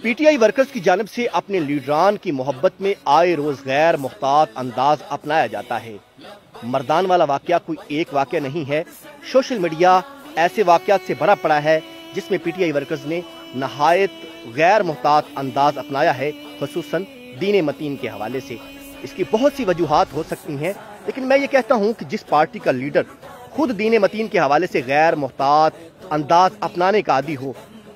P T I workers کی جانب سے اپنے لیڈران کی محبت میں آئے روز غیر محتاط انداز اپنایا جاتا ہے۔ مردان والا واقعہ کوئی ایک واقعہ نہیں ہے، سوشل میڈیا ایسے واقعات سے بھرا پڑا ہے جس میں پی ٹی آئی ورکرز نے نہایت غیر محتاط انداز اپنایا ہے، خصوصاً دین متین کے حوالے سے۔ اس کی بہت سی وجوہات ہو سکتی ہیں، لیکن میں یہ کہتا ہوں کہ جس پارٹی کا لیڈر خود دین متین کے حوالے سے غیر محتاط انداز اپنانے کا عادی ہو،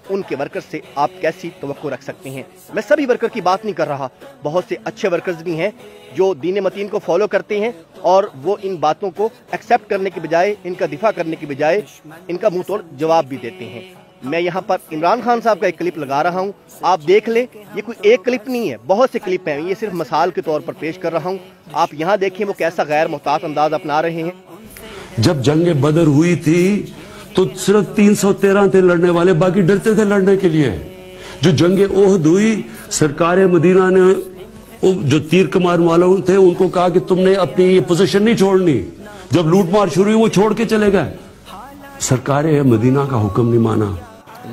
ان کے ورکر سے آپ کیسی توقع رکھ سکتے ہیں؟ میں سبھی ورکر کی بات نہیں کر رہا، بہت سے اچھے ورکرز بھی ہیں جو دین متین کو فالو کرتے ہیں اور وہ ان باتوں کو ایکسیپٹ کرنے کے بجائے، ان کا دفاع کرنے کے بجائے ان کا منہ توڑ جواب بھی دیتے ہیں۔ میں یہاں پر عمران خان صاحب کا ایک کلپ لگا رہا ہوں، آپ دیکھ لیں، یہ کوئی ایک کلپ نہیں ہے، بہت سے کلپ ہیں، یہ صرف مثال کے طور پر پیش کر رہا ہوں، آپ یہاں دیکھیں وہ کیسا غیر محتاط انداز اپنا رہے ہیں۔ جب جنگ بدر ہوئی تھی تو صرف 313 تھے لڑنے والے، باقی ڈرتے تھے لڑنے کے لیے۔ جو جنگ احد ہوئی، سرکار مدینہ نے جو تیر کمان والوں تھے ان کو کہا کہ تم نے اپنی یہ پوزیشن نہیں چھوڑنی۔ جب لوٹ مار شروع ہوئی وہ چھوڑ کے چلے گئے، سرکار مدینہ کا حکم نہیں مانا۔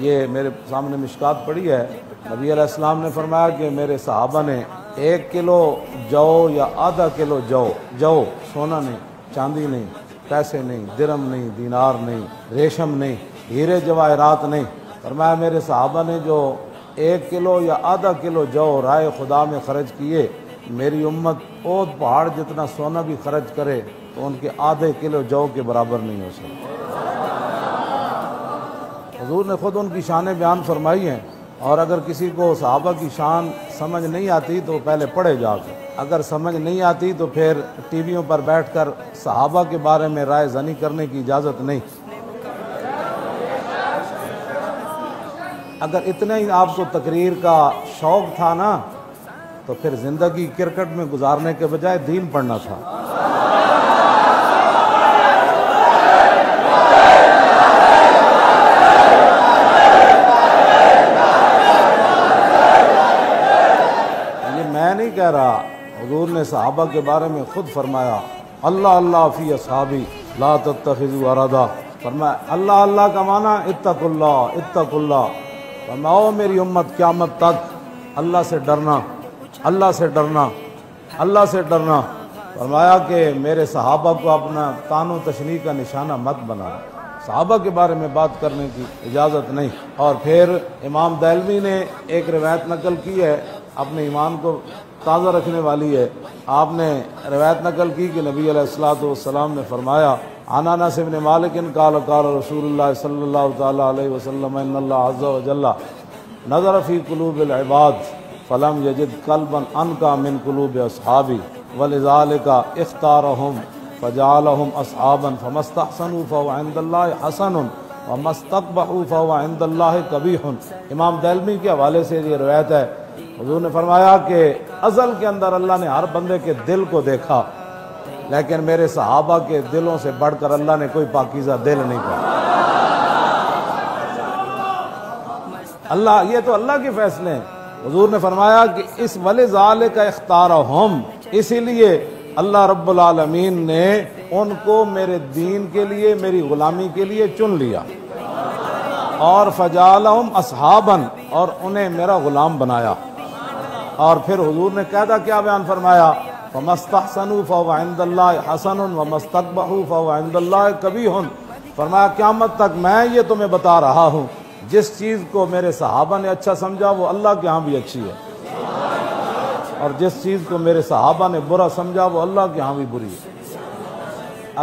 یہ میرے سامنے مشکات پڑی ہے، نبی علیہ السلام نے فرمایا کہ میرے صحابہ نے 1 کلو جو یا آدھا کلو جو سونا نہیں، چاندی نہیں، پیسے نہیں، درم نہیں، دینار نہیں، ریشم نہیں، ہیرے جواہرات نہیں، فرمایا میرے صحابہ نے جو 1 کلو یا آدھا کلو جو رائے خدا میں خرچ کیے، میری امت احد پہاڑ جتنا سونا بھی خرچ کرے تو ان کے آدھے کلو جو کے برابر نہیں ہو سکتا۔ حضور نے خود ان کی شانیں بیان فرمائی ہیں، اور اگر کسی کو صحابہ کی شان سمجھ نہیں آتی تو پہلے پڑھے جا کے، اگر سمجھ نہیں آتی تو پھر ٹی ویوں پر بیٹھ کر صحابہ کے بارے میں رائے زنی کرنے کی اجازت نہیں۔ اگر اتنا ہی آپ کو تقریر کا شوق تھا نا تو پھر زندگی کرکٹ میں گزارنے کے بجائے دین پڑھنا تھا۔ میں نہیں کہہ رہا، حضور نے صحابہ کے بارے میں خود فرمایا، اللہ اللہ فی اصحابی لا تتخذوا اردا، فرمایا اللہ اللہ کا معنی اتقوا اللہ، اتقوا اللہ، فرماؤ میری امت قیامت تک اللہ سے ڈرنا، اللہ سے ڈرنا، اللہ سے ڈرنا، فرمایا کہ میرے صحابہ کو اپنا تان و تشنیع کا نشانہ مت بنانا، صحابہ کے بارے میں بات کرنے کی اجازت نہیں۔ اور پھر امام دہلوی نے ایک روایت نقل کی ہے، اپنے ایمان کو تازہ رکھنے والی ہے، آپ نے روایت نقل کی کہ نبی علیہ السلام نے فرمایا، عن انس بن مالک قال قال رسول اللہ صلی اللہ تعالی علیہ وسلم ان اللہ عز وجل نظر فی قلوب العباد فلم یجد قلبا انقى من قلوب اصحابی ولذلك اختارهم فجعلهم اصحابا فما استحسنوا فهو عند الله حسن وما استقبحوا فهو عند الله قبیح۔ امام دہلوی کے حوالے سے یہ روایت ہے، حضور نے فرمایا کہ ازل کے اندر اللہ نے ہر بندے کے دل کو دیکھا، لیکن میرے صحابہ کے دلوں سے بڑھ کر اللہ نے کوئی پاکیزہ دل نہیں پایا۔ اللہ، یہ تو اللہ کے فیصلے ہیں۔ حضور نے فرمایا کہ اس وَلِذَالِكَ اخْتَارَهُمْ، اسی لیے اللہ رب العالمین نے ان کو میرے دین کے لیے، میری غلامی کے لیے چن لیا، اور فَجَعَلَهُمْ أَصْحَابًا، اور انہیں میرا غلام بنایا۔ اور پھر حضور نے قاعدہ کیا بیان فرمایا، فَمَا اسْتَحْسَنُوا فَهُوَ عِندَ اللَّهِ حَسَنٌ وَمَا اسْتَقْبَحُوا فَهُوَ عِندَ اللَّهِ قَبِیحٌ۔ فرمایا قیامت تک میں یہ تمہیں بتا رہا ہوں، جس چیز کو میرے صحابہ نے اچھا سمجھا وہ اللہ کے ہاں بھی اچھی ہے، اور جس چیز کو میرے صحابہ نے برا سمجھا وہ اللہ کے ہاں بھی بری ہے۔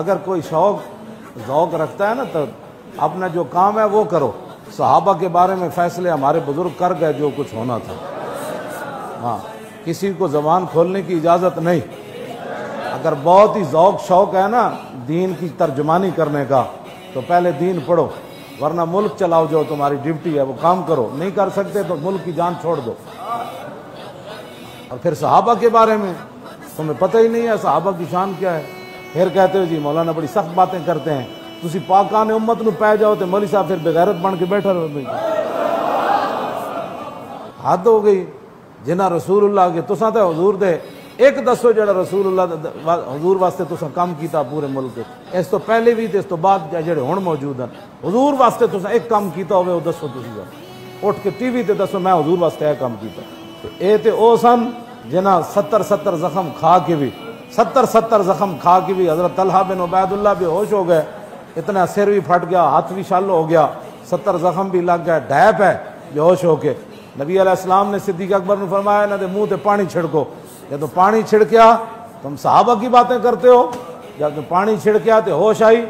اگر کوئی شوق ذوق رکھتا ہے نا تو اپنا جو کام ہے وہ کرو۔ صحابہ کے بارے میں فیصلے ہمارے بزرگ کر گئے جو کچھ ہونا تھا، ہاں، کسی کو زبان کھولنے کی اجازت نہیں۔ اگر بہت ہی ذوق شوق ہے نا دین کی ترجمانی کرنے کا تو پہلے دین پڑھو، ورنہ ملک چلاؤ، جو تمہاری ڈیوٹی ہے وہ کام کرو، نہیں کر سکتے تو ملک کی جان چھوڑ دو۔ اور پھر صحابہ کے بارے میں تمہیں پتہ ہی نہیں ہے صحابہ کی شان کیا ہے، پھر کہتے ہو جی مولانا بڑی سخت باتیں کرتے ہیں، تسی پاکان امت نو پہ جاؤ تو مولوی صاحب پھر بغیرت بن کے بیٹھا رہو۔ حد ہو گئی، جنہ رسول اللہ کے تساں تے حضور دے ایک دسو جڑا رسول اللہ حضور واسطے تساں کام کیتا پورے ملک وچ، اس تو پہلے بھی تے اس تو بعد جڑے ہن موجود ہیں، حضور واسطے تساں ایک کام کیتا ہوئے وہ دسو تسی۔ اٹھ کے ٹی وی تے دسو میں حضور واسطے اے کام کیتا. اے تے او سن جنہاں 70 زخم کھا کے بھی 70 زخم کھا کے بھی حضرت طلحہ بن عبید اللہ بے ہوش ہو گئے, اتنا سر بھی پھٹ گیا, ہاتھ بھی شل ہو گیا, 70 زخم بھی لگ گئے, ڈھیپ ہے بے ہوش ہو کے. نبی علیہ السلام نے صدیق اکبر نے فرمایا انہاں دے منہ تے پانی چھڑکو. جب پانی چھڑکیا تم صحابہ کی باتیں کرتے ہو, جب پانی چھڑکیا تے ہوش آئی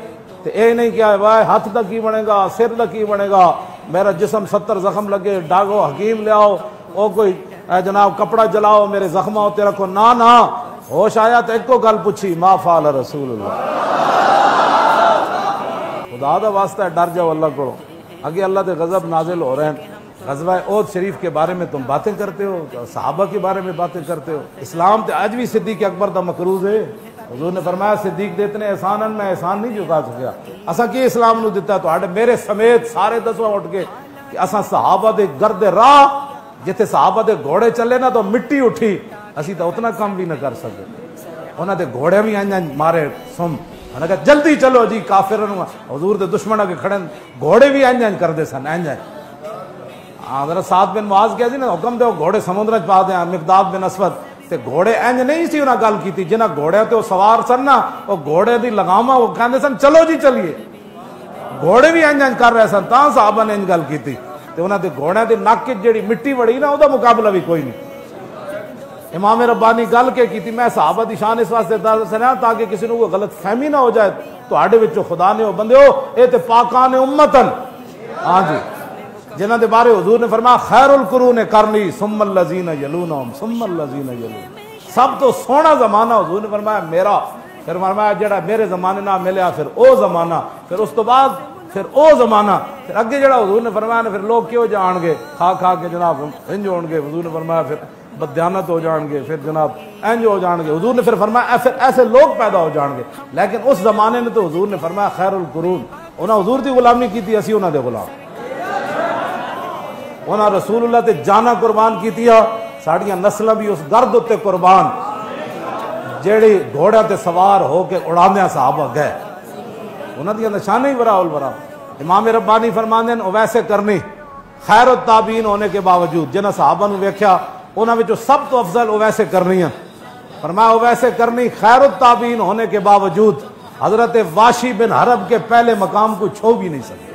تے اے نہیں کیا بھائی ہاتھ دا کی بنے گا, سر دا کی بنے گا, میرا جسم 70 زخم لگے, ڈاگو حکیم لے آؤ, او کوئی اے جناب کپڑا جلاؤ, میرے زخمہ ہوتے رکھو. نہ ہوش آیا تو ایک کو گل پوچھی, ما فعل رسول اللہ. خدا دا واسطہ ہے ڈر جاؤ اللہ کو, اگے اللہ دے غضب نازل ہو رہے ہیں. غزوہ احد شریف کے بارے میں تم باتیں کرتے ہو, صحابہ کے بارے میں باتیں کرتے ہو. اسلام تے اج بھی صدیق اکبر دا مقروض ہے. حضور نے فرمایا صدیق دے اتنے احسان میں احسان نہیں چکا سکیا. اساں کی اسلام نو دتا تو میرے سمیت سارے دسواں اٹھ کے کہ اساں صحابہ دے گرد راہ جتھے صحابہ دے گھوڑے چلے نا تو مٹی اٹھی, اسی تو اتنا کام بھی نہ کر سکے. انہاں دے گھوڑے بھی انج مارے سم, انہاں کہا جلدی چلو جی کافرن, حضور دے دشمناں کے کھڑے گھوڑے بھی انج کردے سن. انج حضرت سعد بن معاذ کہا جی نا حکم دے گھوڑے سمندر چ پا دیں. مقداد بن اسود تے گھوڑے انج نہیں سی انہاں گل کیتی, جنہاں گھوڑے تے سوار سن نا وہ گھوڑے دی لگاما وہ کہندے سن چلو جی چلیے. گھوڑے بھی انج کر رہے سن تاں صحابہ نے انج گل کیتی. تے انہاں دے گھوڑے دی نک جڑی مٹی وڑی نا او دا مقابلہ بھی کوئی نہیں. امام ربانی گل کے کیتی, میں صحابہ دی شان اس واسطے دس رہا تاکہ کسی نو کوئی غلط فہمی نہ ہو جائے. تواڈے وچوں خدا نے او بندے ہو اے تے پاکان امتن, ہاں جی, جنہاں دے بارے حضور نے فرمایا خیر القرون قرنی ثم الذین یلونہم ثم الذین یلون. سب تو سونا زمانہ حضور نے فرمایا میرا, پھر فرمایا جڑا میرے زمانے نہ ملیا پھر او زمانہ, پھر اس تو بعد پھر او زمانہ, پھر اگے جڑا حضور نے فرمایا نا پھر لوگ کیوں جان گے کھا کھا کے جناب انج ہون گے. حضور نے فرمایا پھر بددیانت ہو جان گے, پھر جناب انج ہو جان گے. حضور نے پھر فرمایا پھر ایسے لوگ پیدا ہو جان گے. لیکن اس زمانے میں تو حضور نے فرمایا خیر القرون, انہاں حضور دی غلامی کیتی, اسی انہاں دے غلام. انہاں رسول اللہ تے جانا قربان کیتی, ساڑیاں نسلاں بھی اس گرد تے قربان جیڑی گھوڑے تے سوار ہو کے اڑاندے صحابہ گئے. انہاں دی نشانہ ہی برا البرا. امام ربانی فرماندے ہیں ویسے کرنی خیر التابعین ہونے کے باوجود جنہاں صحابہ نو ویکھیا انہاں وچوں سب تو افضل اویسے کرنی ہے. فرمایا اویسے کرنی خیر التابعین ہونے کے باوجود حضرت واشی بن حرب کے پہلے مقام کو چھو بھی نہیں سکتے.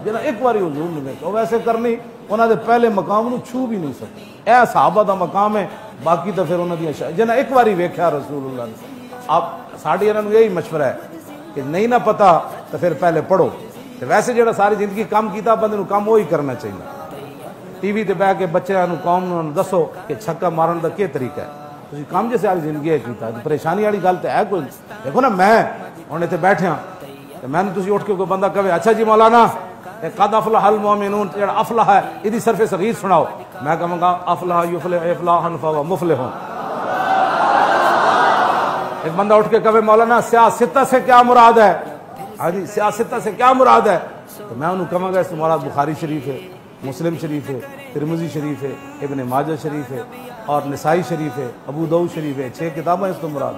جنہاں ایک باری حضور نے ویکھیا اویسے کرنی انہاں دے پہلے مقام نو چھو بھی نہیں سکتے. اے صحابہ دا مقام ہے, باقی تو پھر انہاں دی جنہاں ایک باری ویکھیا رسول اللہ نے. اب ساڈی انہاں نو یہی مشورہ ہے کہ نہیں نہ پتہ تو پھر پہلے پڑھو. ویسے جڑا ساری زندگی کام کیتا بندے نو کام وہی کرنا چاہیے. ٹی وی تے بیٹھ کے بچیاں نو قوم نو دسو کہ چھکا مارن دا کیا طریقہ ہے. تسی کام جیسے ساری زندگی ہے کیتا, پریشانی والی گل تے ہے کوئی. دیکھو نا میں ہن ایتھے بیٹھا تے میں نے تسی اٹھ کے کوئی بندہ کہے اچھا جی مولانا قد افلح المؤمنون جڑا افلح ہے ایدی صرف صغیر سناؤ, میں کہوں گا افلح یفلح افلاحا فهو مفلح. ایک بندہ اٹھ کے کہے مولانا سیاستہ سے کیا مراد ہے, ہاں جی سیاستہ سے کیا مراد ہے, تو میں انہوں کہوں گا اس مراد بخاری شریف ہے, مسلم شریف ہے, ترمذی شریف ہے, ابن ماجہ شریف ہے اور نسائی شریف ہے, ابو داؤد شریف ہے. 6 کتابیں اس کو مراد.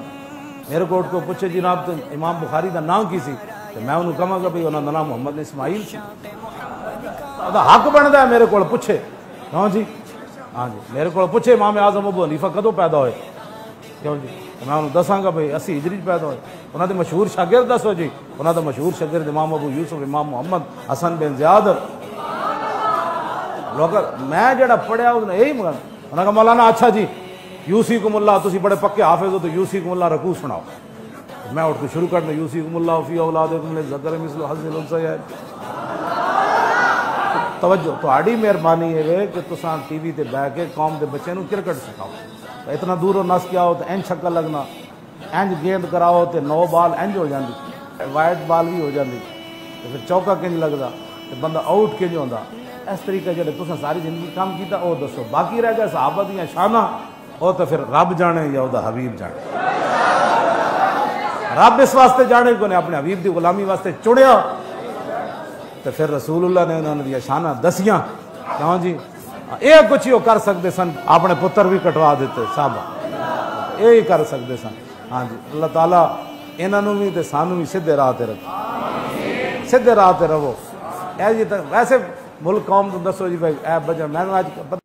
میرے کو اٹھ کو پوچھے جناب تو امام بخاری دا نام کی سی, تو میں انہوں کہوں گا بھئی انہوں دا نام محمد اسماعیل سی. حق بنتا ہے میرے کو پوچھے, ہاں جی ہاں جی میرے کو پوچھے امام اعظم ابو حنیفہ کدوں پیدا ہوئے, کیوں جی میں انہوں دساں گا بھئی 80 ہجری پیدا ہوئے. انہوں نے مشہور شاگرد دسو جی, انہوں نے مشہور شاگرد امام ابو یوسف امام محمد حسن بن زیاد. لوگ میں جڑا پڑھیا اس نے یہی مگر انہوں نے کہا مولانا اچھا جی یوسیکم اللہ, تسی بڑے پکے حافظ ہو تو یوسیکم اللہ رکوع سناؤ. میں اٹھ کے شروع کرنا یوسیکم اللہ فی اولادکم للذکر مثل حظ الانثیین. توجہ تہاڈی مہربانی ہے کہ تساں ٹی وی تے بیٹھ کے قوم دے بچے نو کرکٹ سکھاؤ. اتنا دوروں نس کے آؤ تو اینج چھکا لگنا, اینج گیند کراؤ تو 9 بال اینج ہو جاندی, وائٹ بال بھی ہو جاندی, تو پھر چوکا کنج لگدا تو بندہ آؤٹ کنج ہوندا. اس طریقے جڑے تساں ساری زندگی کام کیتا وہ دسو. باقی رہ گئے صحابہ دیاں شاناں, وہ تو پھر رب جانے یا وہ حبیب جانے. رب اس واسطے جانے کو نے اپنے حبیب دی غلامی واسطے چڑیا, تو پھر رسول اللہ نے انہوں نے شاناں دسیاں. کیوں جی یہ کچھ ہی وہ کر سکتے سن, اپنے پتر بھی کٹوا دیتے صحابہ, یہ کر سکتے سن. ہاں جی اللہ تعالیٰ انہوں بھی تے سانوں بھی سیدھے راہ تے رکھو, سیدھے راہ تے رہو. جی ویسے ملک قوم تو دسو جی بھائی ایپ بجا میں پتہ